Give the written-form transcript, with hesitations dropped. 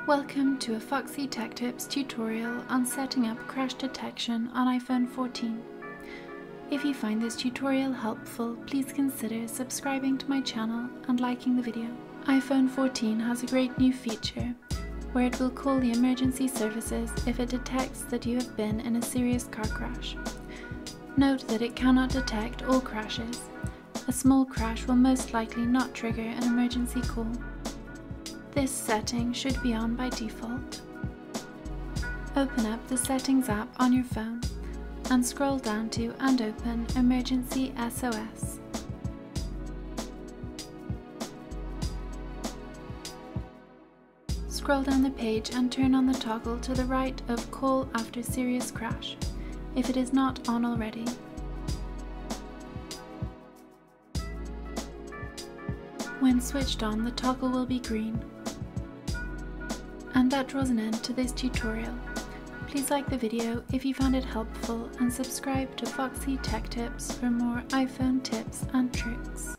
Welcome to a Foxy Tech Tips tutorial on setting up crash detection on iPhone 14. If you find this tutorial helpful, please consider subscribing to my channel and liking the video. iPhone 14 has a great new feature where it will call the emergency services if it detects that you have been in a serious car crash. Note that it cannot detect all crashes. A small crash will most likely not trigger an emergency call. This setting should be on by default. Open up the Settings app on your phone and scroll down to and open Emergency SOS. Scroll down the page and turn on the toggle to the right of Call After Serious Crash, if it is not on already. When switched on, the toggle will be green. And that draws an end to this tutorial. Please like the video if you found it helpful and subscribe to Foxy Tech Tips for more iPhone tips and tricks.